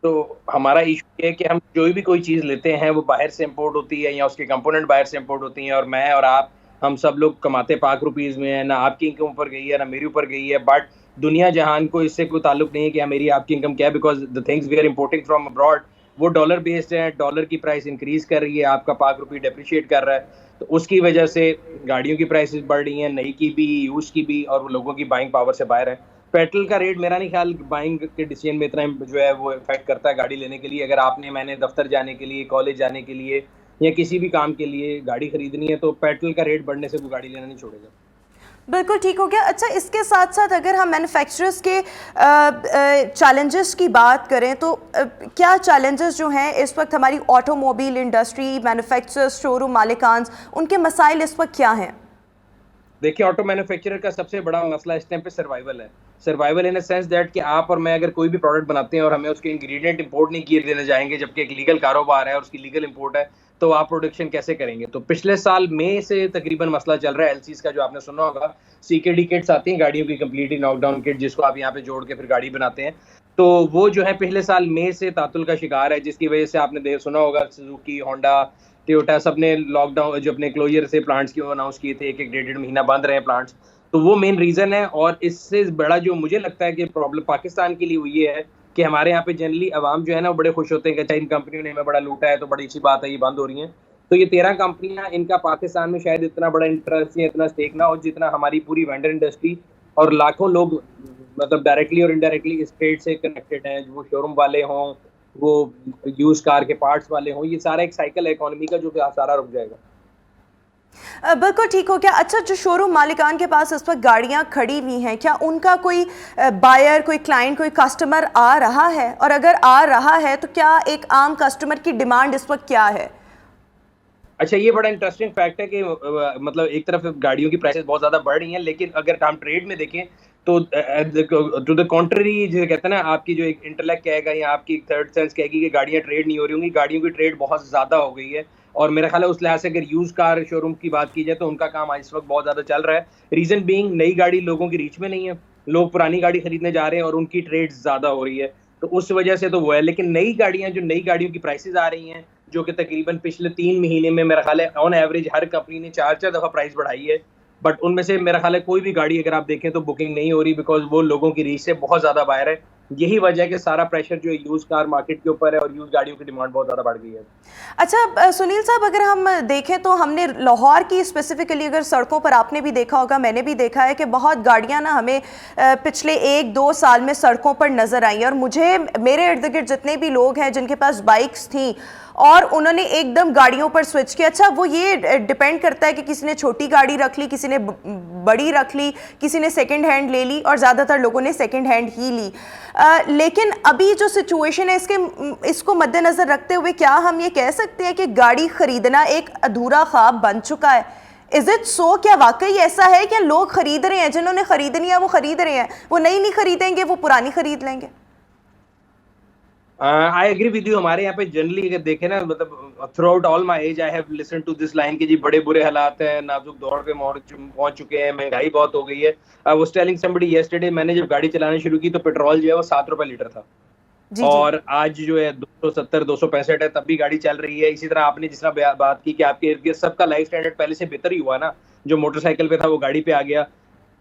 तो हमारा इशू ये है कि हम जो भी कोई चीज़ लेते हैं वो बाहर से इंपोर्ट होती है या उसके कंपोनेंट बाहर से इंपोर्ट होती हैं, और मैं और आप हम सब लोग कमाते पाक रुपीज़ में है, ना आपकी इनकम ऊपर गई है ना मेरी ऊपर गई है। बट दुनिया जहान को इससे कोई ताल्लुक नहीं है कि मेरी आपकी इनकम क्या है, because the things we are importing from abroad वो डॉलर बेस्ड है, डॉलर की प्राइस इंक्रीज कर रही है, आपका पाक रुपी डेप्रिशिएट कर रहा है, तो उसकी वजह से गाड़ियों की प्राइसेस बढ़ रही हैं, नई की भी यूज की भी, और लोगों की बाइंग पावर से बाहर है। पेट्रोल का रेट मेरा नहीं ख्याल बाइंग के डिसीजन में इतना जो है वो इफेक्ट करता है गाड़ी लेने के लिए। अगर आपने मैंने दफ्तर जाने के लिए, कॉलेज जाने के लिए या किसी भी काम के लिए गाड़ी खरीदनी है तो पेट्रोल का रेट बढ़ने से वो गाड़ी लेना नहीं छोड़ेगा। बिल्कुल ठीक हो गया। अच्छा, इसके साथ साथ अगर हम मैन्युफैक्चरर्स के चैलेंजेस की बात करें तो क्या चैलेंजेस जो हैं इस वक्त हमारी ऑटोमोबाइल इंडस्ट्री, मैन्युफैक्चरर्स, शोरूम मालिकान, उनके मसाइल इस वक्त क्या हैं? देखिए, ऑटो मैन्युफैक्चरर का सबसे बड़ा मसला इस टाइम पे सर्वाइवल है। Survival in the sense that कि आप और मैं अगर कोई भी प्रोडक्ट बनाते हैं और हमें उसके इंग्रेडिएंट इंपोर्ट नहीं किए देने जाएंगे, जबकि एक लीगल कारोबार है और उसकी लीगल इंपोर्ट है, तो आप प्रोडक्शन कैसे करेंगे? तो पिछले साल मई से तकरीबन मसला चल रहा है एलसीज का, जो आपने सुना होगा। सीकेडी किट्स आती हैं गाड़ियों की, कंप्लीटली नॉकडाउन किट, जिसको आप यहाँ पे जोड़ के फिर गाड़ी बनाते हैं। तो वो जो है पिछले साल मई से तातुल का शिकार है, जिसकी वजह से आपने सुना होगा सुजुकी, होंडा, टोयोटा सब ने लॉकडाउन जो अपने क्लोजर से प्लांट्स की अनाउंस किए थे, एक डेढ़ महीना बंद रहे प्लांट्स। तो वो मेन रीजन है। और इससे बड़ा जो मुझे लगता है कि प्रॉब्लम पाकिस्तान के लिए वो ये है कि हमारे यहाँ पे जनरली अवाम जो है ना वो बड़े खुश होते हैं कि अच्छा इन कंपनियों ने हमें बड़ा लूटा है, तो बड़ी अच्छी बात है, ये बंद हो रही है। तो ये 13 कंपनियां, इनका पाकिस्तान में शायद इतना बड़ा इंटरेस्ट या इतना स्टेक ना हो जितना हमारी पूरी वेंडर इंडस्ट्री और लाखों लोग मतलब डायरेक्टली और इनडायरेक्टली इस ट्रेड से कनेक्टेड हैं, वो शोरूम वाले हों, वो यूज कार के पार्ट्स वाले हों। ये सारा एक साइकिल है इकोनॉमी का जो सारा रुक जाएगा। बिल्कुल ठीक हो गया। अच्छा, जो शोरूम मालिकान के पास इस वक्त गाड़ियां खड़ी हुई हैं, क्या उनका कोई बायर, कोई क्लाइंट, कोई कस्टमर आ रहा है? और अगर आ रहा है तो क्या एक आम कस्टमर की डिमांड इस वक्त क्या है? अच्छा, ये बड़ा इंटरेस्टिंग फैक्ट है कि मतलब एक तरफ गाड़ियों की प्राइसेस बहुत ज़्यादा बढ़ रही हैं, लेकिन अगर हम ट्रेड में देखें तो टू द कॉन्ट्ररी, जिसे कहते हैं ना, आपकी जो एक इंटेलेक्ट कहेगा या आपकी थर्ड सेंस कहेगी कि गाड़ियाँ ट्रेड नहीं हो रही होंगी, गाड़ियों की ट्रेड बहुत ज़्यादा हो गई है। और मेरा ख्याल है उस लिहाज से अगर यूज कार शोरूम की बात की जाए तो उनका काम आज इस वक्त बहुत ज़्यादा चल रहा है। रीज़न बीइंग, नई गाड़ी लोगों की रीच में नहीं है, लोग पुरानी गाड़ी खरीदने जा रहे हैं और उनकी ट्रेड ज़्यादा हो रही है, तो उस वजह से तो वो है। लेकिन नई गाड़ियाँ, जो नई गाड़ियों की प्राइसेस आ रही हैं, जो कि तकरीबन पिछले 3 महीने में मेरा ख्याल है ऑन एवरेज हर कंपनी ने 4 दफ़ा प्राइस बढ़ाई है, बट उनमें से मेरा ख्याल है कोई भी गाड़ी अगर आप देखें तो बुकिंग नहीं हो रही, बिकॉज वो लोगों की रीच से बहुत ज़्यादा बाहर है। यही वजह है कि सारा प्रेशर जो है यूज कार मार्केट के ऊपर है और यूज गाड़ियों की डिमांड बहुत ज़्यादा बढ़ गई है। अच्छा सुनील साहब, अगर हम देखें तो हमने लाहौर की स्पेसिफिकली, अगर सड़कों पर आपने भी देखा होगा, मैंने भी देखा है कि बहुत गाड़ियां ना हमें पिछले 1-2 साल में सड़कों पर नज़र आई हैं। और मुझे, मेरे इर्द गिर्द जितने भी लोग हैं जिनके पास बाइक्स थी और उन्होंने एकदम गाड़ियों पर स्विच किया। अच्छा, वो ये डिपेंड करता है कि किसी ने छोटी गाड़ी रख ली, किसी ने बड़ी रख ली, किसी ने सेकंड हैंड ले ली, और ज़्यादातर लोगों ने सेकंड हैंड ही ली। लेकिन अभी जो सिचुएशन है इसको मद्देनज़र रखते हुए क्या हम ये कह सकते हैं कि गाड़ी खरीदना एक अधूरा ख्वाब बन चुका है? Is it so? क्या वाकई ऐसा है कि लोग खरीद रहे हैं, जिन्होंने खरीदनी है वो खरीद रहे हैं, वो नई नहीं खरीदेंगे, वो पुरानी खरीद लेंगे? I agree with you. हमारे यहाँ पे जनरली अगर देखें ना, मतलब throughout all my age I have listen to this line कि जी बड़े बुरे हालात हैं, नाजुक दौर पे पहुंच चुके हैं, महंगाई बहुत हो गई है। I was telling somebody yesterday, मैंने जब गाड़ी चलाना शुरू की तो पेट्रोल जो है वो 7 रुपए लीटर था, और आज जो है 270-265 है, तब भी गाड़ी चल रही है। इसी तरह आपने जिस तरह बात की कि आपके इर्द गिर्द सबका लाइफ स्टैंडर्ड पहले से बेहतर ही हुआ ना, जो मोटरसाइकिल पे था वो गाड़ी पे आ गया।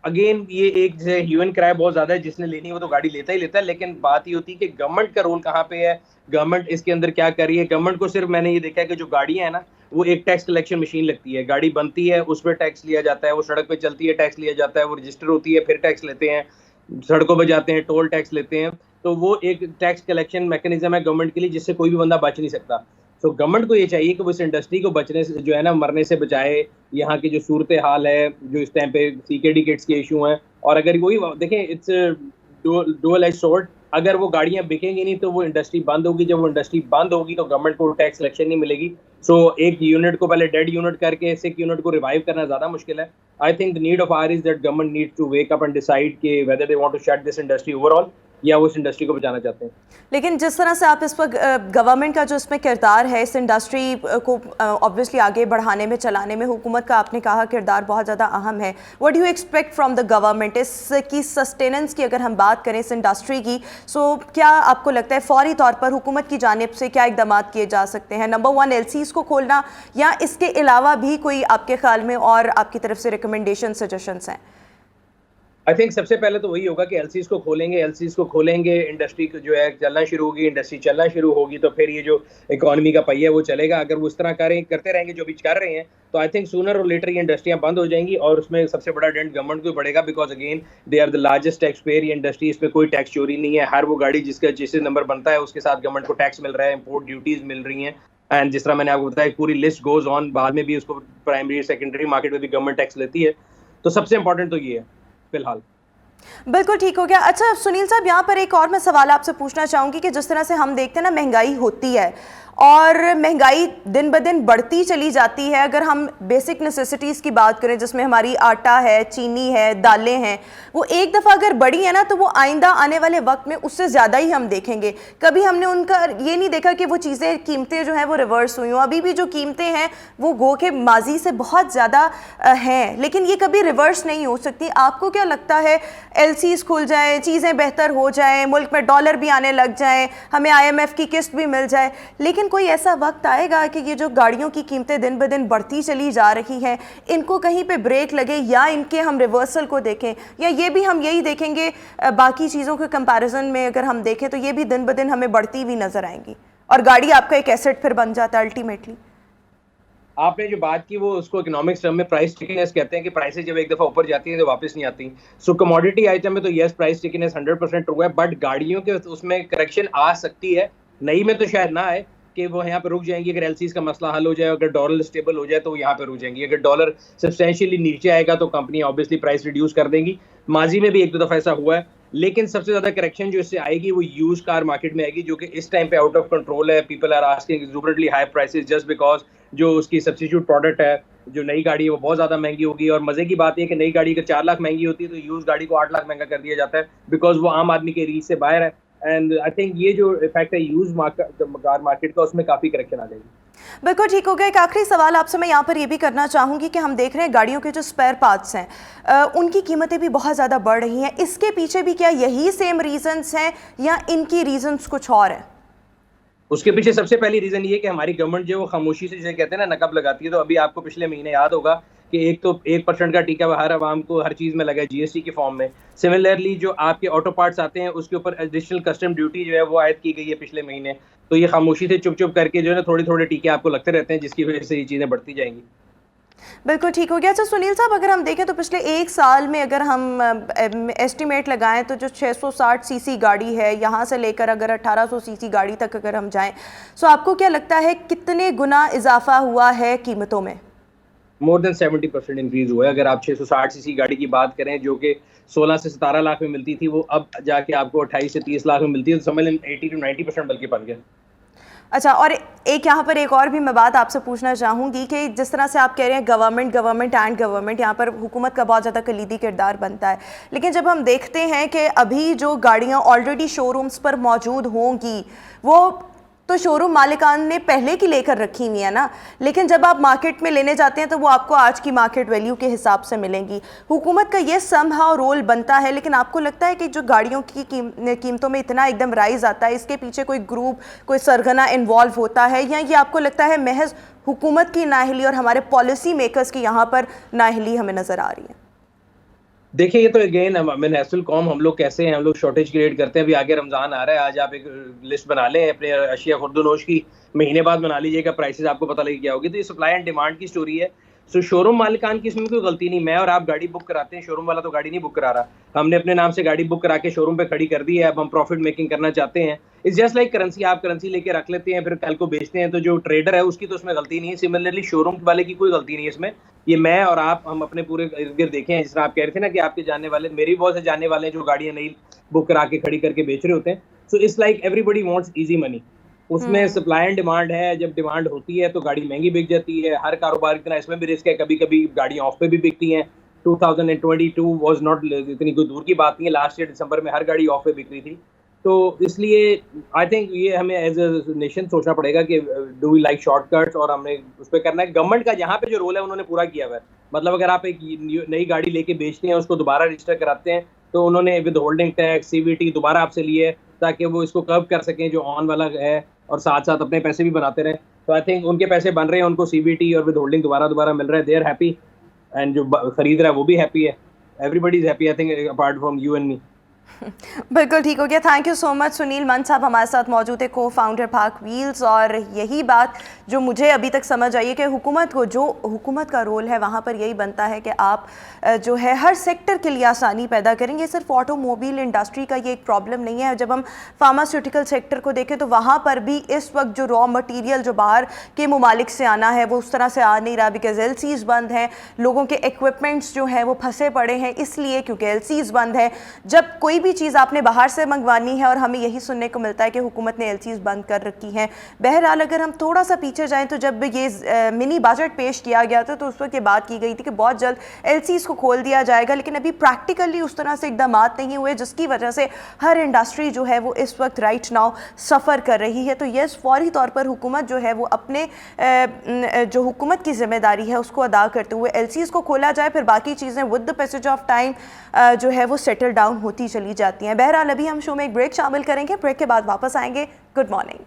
अगेन ये एक जैसे ह्यूमन क्राई बहुत ज्यादा है, जिसने लेनी है वो तो गाड़ी लेता ही लेता है, लेकिन बात ये होती है कि गवर्नमेंट का रोल कहाँ पे है, गवर्नमेंट इसके अंदर क्या कर रही है। गवर्नमेंट को सिर्फ मैंने ये देखा है कि जो गाड़ियां है ना, वो एक टैक्स कलेक्शन मशीन लगती है, गाड़ी बनती है उस पर टैक्स लिया जाता है, वो सड़क पे चलती है टैक्स लिया जाता है, वो रजिस्टर होती है फिर टैक्स लेते हैं। सड़कों पर जाते हैं, टोल टैक्स लेते हैं, तो वो एक टैक्स कलेक्शन मैकेनिज्म है गवर्नमेंट के लिए, जिससे कोई भी बंदा बच नहीं सकता। सो गवर्नमेंट को ये चाहिए कि वो इस इंडस्ट्री को बचने से जो है ना, मरने से बचाए। यहाँ की जो सूरत हाल है, जो इस टाइम पे सीकेडी किट्स के इशू हैं, और अगर वही देखें, इट्स डुअल एज स्वॉर्ड। अगर वो गाड़ियां बिकेंगी नहीं तो वो इंडस्ट्री बंद होगी, जब वो इंडस्ट्री बंद होगी तो गवर्नमेंट को टैक्स कलेक्शन नहीं मिलेगी। सो एक यूनिट को पहले डेड यूनिट करके सिक यूनिट को रिवाइव करना ज़्यादा मुश्किल है। I think the need of hour is that government need to wake up and decide कि whether they want to shut this industry overall, या वो इस इंडस्ट्री को बचाना चाहते हैं। लेकिन जिस तरह से आप इस पर गवर्नमेंट का जो इसमें किरदार है, इस इंडस्ट्री को ऑब्वियसली आगे बढ़ाने में, चलाने में हुकूमत का आपने कहा किरदार बहुत ज़्यादा अहम है। What do you expect from the government इसकी सस्टेनेंस की? अगर हम बात करें इस इंडस्ट्री की, सो क्या आपको लगता है फौरी तौर पर हुकूमत की जानिब से क्या इकदाम किए जा सकते हैं? नंबर 1 एलसीज़ को खोलना, या इसके अलावा भी कोई आपके ख्याल में और आपकी तरफ से रिकमेंडेशन, सजेशंस हैं? आई थिंक सबसे पहले तो वही होगा कि एलसीज को खोलेंगे, इंडस्ट्री को जो है चलना शुरू होगी, इंडस्ट्री चलना शुरू होगी तो फिर ये जो इकोनॉमी का पहिया वो चलेगा। अगर वो इस तरह करते रहेंगे जो भी कर रहे हैं, तो आई थिंक सूनर और लेटर ये इंडस्ट्रियाँ बंद हो जाएंगी, और उसमें सबसे बड़ा डेंट गवर्नमेंट को पड़ेगा, because again they are the largest tax payer. ये इंडस्ट्री, इसमें कोई टैक्स चोरी नहीं है। हर वो गाड़ी जिसका जिससे नंबर बनता है उसके साथ गवर्नमेंट को टैक्स मिल रहा है, इंपोर्ट ड्यूटीज मिल रही हैं, एंड जिस तरह मैंने आपको बताया पूरी लिस्ट गोज ऑन। बाद में भी उसको प्राइमरी सेकेंडरी मार्केट में भी गवर्नमेंट टैक्स लेती है। तो सबसे इंपॉर्टेंट तो ये है फिलहाल। बिल्कुल ठीक हो गया। अच्छा सुनील साहब, यहाँ पर एक और मैं सवाल आपसे पूछना चाहूँगी कि जिस तरह से हम देखते हैं ना, महंगाई होती है और महंगाई दिन ब दिन बढ़ती चली जाती है। अगर हम बेसिक नेसेसिटीज़ की बात करें, जिसमें हमारी आटा है, चीनी है, दालें हैं, वो एक दफ़ा अगर बढ़ी है ना, तो वो आइंदा आने वाले वक्त में उससे ज़्यादा ही हम देखेंगे। कभी हमने उनका ये नहीं देखा कि वो चीज़ें, कीमतें जो हैं वो रिवर्स हुई हों। अभी भी जो कीमतें हैं वो गो के माजी से बहुत ज़्यादा हैं, लेकिन ये कभी रिवर्स नहीं हो सकती। आपको क्या लगता है, एलसीज़ खुल जाए, चीज़ें बेहतर हो जाएँ, मुल्क में डॉलर भी आने लग जाएँ, हमें IMF की किस्त भी मिल जाए, लेकिन कोई ऐसा वक्त आएगा कि ये जो गाड़ियों की कीमतें दिन ब दिन बढ़ती चली जा रही हैं, इनको कहीं पे ब्रेक लगे, या इनके हम रिवर्सल को देखें, या ये भी हम यही देखेंगे बाकी चीज़ों के कंपैरिजन में अगर हम देखें तो ये भी दिन ब दिन हमें बढ़ती हुई नज़र आएंगी और गाड़ी आपका एक एसेट फिर बन जाता है अल्टीमेटली? आपने जो बात की वो उसको इकोनॉमिक्स टर्म में प्राइस स्टिकीनेस कहते हैं, कि प्राइसेस जब एक दफ़ा ऊपर जाती है तो वापस नहीं आती। सो कमोडिटी आइटम में तो यस, प्राइस स्टिकीनेस 100% ट्रू है, बट गाड़ियों के उसमें करेक्शन आ सकती है। नई में तो शायद ना आए कि वो यहाँ पे रुक जाएंगी। अगर एलसीज का मसला हल हो जाए, अगर डॉलर स्टेबल हो जाए तो वो यहाँ पे रुक जाएंगी। अगर डॉलर सब्सटेंशियली नीचे आएगा तो कंपनी ऑब्वियसली प्राइस रिड्यूस कर देंगी। माजी में भी एक दो दफ़ा ऐसा हुआ है, लेकिन सबसे ज़्यादा करेक्शन जो इससे आएगी वो यूज कार मार्केट में आएगी, जो कि इस टाइम पे आउट ऑफ कंट्रोल है। People are asking exuberantly high prices just because जो उसकी सब्स्टिट्यूट प्रोडक्ट है, जो नई गाड़ी है वो बहुत ज़्यादा महंगी होगी। और मज़े की बात है कि नई गाड़ी अगर 4 लाख महंगी होती है तो यूज गाड़ी को 8 लाख महंगा कर दिया जाता है, बिकॉज वो आम आदमी के रीच से बाहर है। एंड आई थिंक ये जो इफेक्ट है यूज कार मार्केट का, उसमें काफ़ी करेक्शन आ जाएगी। बिल्कुल ठीक हो गया। एक आखिरी सवाल आपसे मैं यहाँ पर ये भी करना चाहूँगी कि हम देख रहे हैं गाड़ियों के जो स्पेयर पार्ट्स हैं उनकी कीमतें भी बहुत ज़्यादा बढ़ रही हैं। इसके पीछे भी क्या यही सेम रीजंस हैं या इनकी रीजंस कुछ और हैं? उसके पीछे सबसे पहली रीज़न ये है कि हमारी गवर्नमेंट जो वो खामोशी से जिसे कहते हैं ना नकब लगाती है। तो अभी आपको पिछले महीने याद होगा कि 1% का टीका हर आवाम को हर चीज़ में लगा है जीएसटी के फॉर्म में। सिमिलरली जो आपके ऑटो पार्ट्स आते हैं उसके ऊपर एडिशनल कस्टम ड्यूटी जो है वो आयद की गई है पिछले महीने। तो ये खामोशी से चुप चुप करके जो है ना थोड़े थोड़े टीके आपको लगते रहते हैं, जिसकी वजह से ये चीज़ें बढ़ती जाएंगी। बिल्कुल ठीक हो गया। अच्छा सुनील साहब, अगर हम देखें तो पिछले 1 साल में अगर हम एस्टिमेट लगाएं तो जो 660 सीसी गाड़ी है, यहाँ से लेकर अगर 1800 सीसी गाड़ी तक अगर हम जाएं, सो आपको क्या लगता है कितने गुना इजाफा हुआ है कीमतों में? मोर देन 70% इंक्रीज हुआ है। अगर आप 660 सीसी गाड़ी की बात करें जो कि 16 से 17 लाख में मिलती थी, वो अब जाके आपको 28 से 30 लाख में मिलती है, तो समझ लें 80 to 90% बल्कि बढ़ गया। अच्छा, और एक यहाँ पर एक और भी मैं बात आपसे पूछना चाहूँगी कि जिस तरह से आप कह रहे हैं गवर्नमेंट, यहाँ पर हुकूमत का बहुत ज़्यादा कलीदी किरदार बनता है, लेकिन जब हम देखते हैं कि अभी जो गाड़ियाँ ऑलरेडी शोरूम्स पर मौजूद होंगी वो तो शोरूम मालिकान ने पहले की लेकर रखी हुई है ना, लेकिन जब आप मार्केट में लेने जाते हैं तो वो आपको आज की मार्केट वैल्यू के हिसाब से मिलेंगी। हुकूमत का ये समहाउ रोल बनता है, लेकिन आपको लगता है कि जो गाड़ियों की कीमतों में इतना एकदम राइज आता है, इसके पीछे कोई ग्रुप, कोई सरगना इन्वॉल्व होता है, या ये आपको लगता है महज हुकूमत की नाअहली और हमारे पॉलिसी मेकर्स की यहाँ पर नाअहली हमें नज़र आ रही है? देखिए, ये तो अगेन मैनहसुल कौम हम लोग कैसे हैं, हम लोग शॉर्टेज क्रिएट करते हैं। अभी आगे रमज़ान आ रहा है, आज आप एक लिस्ट बना लें अपने अशिया खुर्दोनोश की, महीने बाद बना लीजिएगा, प्राइसेस आपको पता लगे क्या होगी। तो ये सप्लाई एंड डिमांड की स्टोरी है। सो शोरूम मालिकान की इसमें कोई गलती नहीं, मैं और आप गाड़ी बुक कराते हैं, शोरूम वाला तो गाड़ी नहीं बुक करा रहा, हमने अपने नाम से गाड़ी बुक करा के शोरूम पे खड़ी कर दी है, अब हम प्रॉफिट मेकिंग करना चाहते हैं। इट्स जस्ट लाइक करेंसी, आप करेंसी लेके रख लेते हैं फिर कल को बेचते हैं, तो जो ट्रेडर है उसकी तो उसमें गलती नहीं है, सिमिलरली शोरूम वाले की कोई गलती नहीं है इसमें। ये मैं और आप हम अपने पूरे इर्द गिर्द देखे हैं, जिस तरह आप कह रहे थे ना कि आपके जानने वाले, मेरे भी बहुत से जानने वाले हैं जो गाड़ियां नई बुक करा के खड़ी करके बेच रहे होते हैं। So it's like everybody wants easy money, उसमें सप्लाई एंड डिमांड है, जब डिमांड होती है तो गाड़ी महंगी बिक जाती है, हर कारोबार इतना इसमें भी रिस्क है, कभी कभी गाड़ियां ऑफ पे भी बिकती हैं। 2022 वाज नॉट इतनी कोई दूर की बात नहीं है, लास्ट ईयर दिसंबर में हर गाड़ी ऑफ पे बिक रही थी। तो इसलिए आई थिंक ये हमें एज अ नेशन सोचना पड़ेगा कि डू वी लाइक शॉर्टकट्स, और हमने उस पर करना है। गवर्नमेंट का यहाँ पे जो रोल है उन्होंने पूरा किया हुआ है, मतलब अगर आप एक नई गाड़ी लेके बेचते हैं, उसको दोबारा रजिस्टर कराते हैं, तो उन्होंने विद होल्डिंग टैक्स, CVT दोबारा आपसे लिए ताकि वो इसको कर्व कर सकें जो ऑन वाला है, और साथ साथ अपने पैसे भी बनाते रहे। तो आई थिंक उनके पैसे बन रहे हैं, उनको CVT और विद होल्डिंग दोबारा मिल रहा है, दे आर हैप्पी, एंड जो खरीद रहा है वो भी हैप्पी है, everybody is happy I think apart from you and me. बिल्कुल ठीक हो गया। Thank you so much Sunil मन साहब हमारे साथ मौजूद है, को फाउंडर पार्क व्हील्स। और यही बात जो मुझे अभी तक समझ आई है कि हुकूमत का रोल है वहाँ पर यही बनता है कि आप जो है हर सेक्टर के लिए आसानी पैदा करेंगे। सिर्फ ऑटोमोबाइल इंडस्ट्री का ये एक प्रॉब्लम नहीं है, जब हम फार्मास्यूटिकल सेक्टर को देखें तो वहाँ पर भी इस वक्त जो रॉ मटीरियल जो बाहर के ममालिक से आना है वो उस तरह से आ नहीं रहा, बिकॉज LCs बंद हैं, लोगों के इक्विपमेंट्स जो हैं वो फंसे पड़े हैं, इसलिए क्योंकि LCs बंद है। जब कोई भी चीज़ आपने बाहर से मंगवानी है, और हमें यही सुनने को मिलता है कि हुकूमत ने LCs बंद कर रखी हैं। बहरहाल अगर हम थोड़ा सा पीछे जाएं तो जब ये मिनी बजट पेश किया गया था तो उस वक्त ये बात की गई थी कि बहुत जल्द LCs को खोल दिया जाएगा, लेकिन अभी प्रैक्टिकली उस तरह से इकदाम नहीं हुए, जिसकी वजह से हर इंडस्ट्री जो है वो इस वक्त राइट नाउ सफ़र कर रही है। तो यस, फौरी तौर पर हुकूमत जो है वो अपने जो हुकूमत की जिम्मेदारी है उसको अदा करते हुए LCs को खोला जाए, फिर बाकी चीज़ें with the passage of time जो है वो सेटल डाउन होती चली जाती हैं। बहरहाल अभी हम शो में एक ब्रेक शामिल करेंगे, ब्रेक के बाद वापस आएंगे। Good morning.